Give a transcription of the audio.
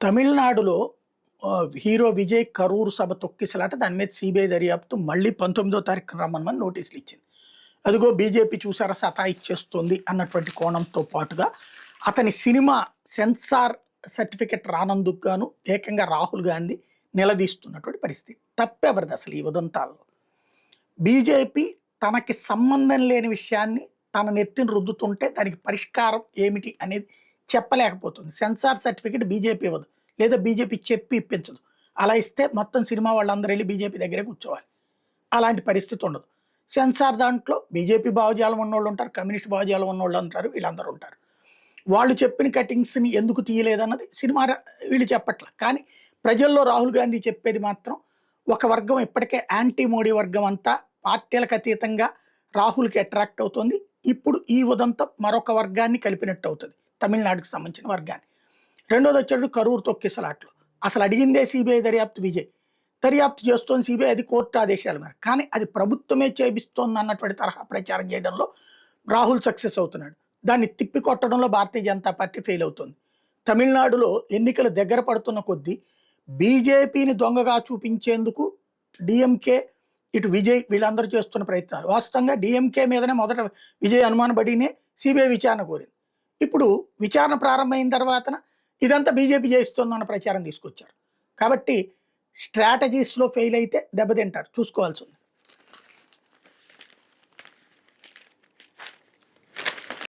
తమిళనాడులో హీరో విజయ్ కరూర్ సభ తొక్కిసలాట దాని మీద సిబిఐ దర్యాప్తు మళ్ళీ 19వ తారీఖున రమ్మని నోటీసులు ఇచ్చింది. అదిగో బీజేపీ చూసారా సతాయిచ్చేస్తుంది అన్నటువంటి కోణంతో పాటుగా అతని సినిమా సెన్సార్ సర్టిఫికెట్ రానందుకు గాను ఏకంగా రాహుల్ గాంధీ నిలదీస్తున్నటువంటి పరిస్థితి. తప్పెవరిది అసలు ఈ ఉదంతాల్లో? బీజేపీ తనకి సంబంధం లేని విషయాన్ని తన నెత్తిని రుద్దుతుంటే దానికి పరిష్కారం ఏమిటి అనేది చెప్పలేకపోతుంది. సెన్సార్ సర్టిఫికెట్ బీజేపీ ఇవ్వదు, లేదా బీజేపీ చెప్పి ఇప్పించదు. అలా ఇస్తే మొత్తం సినిమా వాళ్ళందరూ వెళ్ళి బీజేపీ దగ్గరే కూర్చోవాలి. అలాంటి పరిస్థితి ఉండదు. సెన్సార్ దాంట్లో బీజేపీ భావజాలం ఉన్నోళ్ళు ఉంటారు, కమ్యూనిస్ట్ భావజాలం ఉన్నోళ్ళు ఉంటారు, వీళ్ళందరూ ఉంటారు. వాళ్ళు చెప్పిన కటింగ్స్ని ఎందుకు తీయలేదన్నది సినిమా వీళ్ళు చెప్పట్ల. కానీ ప్రజల్లో రాహుల్ గాంధీ చెప్పేది మాత్రం ఒక వర్గం ఇప్పటికే యాంటీ మోడీ వర్గం అంతా పార్టీలకు అతీతంగా రాహుల్కి అట్రాక్ట్ అవుతుంది. ఇప్పుడు ఈ ఉదంతం మరొక వర్గాన్ని కలిపినట్టు అవుతుంది, తమిళనాడుకి సంబంధించిన వర్గాన్ని. రెండోది వచ్చాడు కరూర్ తొక్కిసలాట్లు. అసలు అడిగిందే సిబిఐ దర్యాప్తు, విజయ్ దర్యాప్తు చేస్తోంది సిబిఐ, అది కోర్టు ఆదేశాల మేరకు. కానీ అది ప్రభుత్వమే చేపిస్తోంది అన్నటువంటి తరహా ప్రచారం చేయడంలో రాహుల్ సక్సెస్ అవుతున్నాడు. దాన్ని తిప్పికొట్టడంలో భారతీయ జనతా పార్టీ ఫెయిల్ అవుతుంది. తమిళనాడులో ఎన్నికలు దగ్గర పడుతున్న కొద్దీ బీజేపీని దొంగగా చూపించేందుకు డిఎంకే, ఇటు విజయ్ వీళ్ళందరూ చేస్తున్న ప్రయత్నాలు. వాస్తవంగా డిఎంకే మీదనే మొదట విజయ్ అనుమానపడినే సిబిఐ విచారణ కోరింది. ఇప్పుడు విచారణ ప్రారంభమైన తర్వాత ఇదంతా బీజేపీ చేయిస్తుందన్న ప్రచారం తీసుకొచ్చారు. కాబట్టి స్ట్రాటజీస్లో ఫెయిల్ అయితే దెబ్బతింటారు, చూసుకోవాల్సి ఉంది.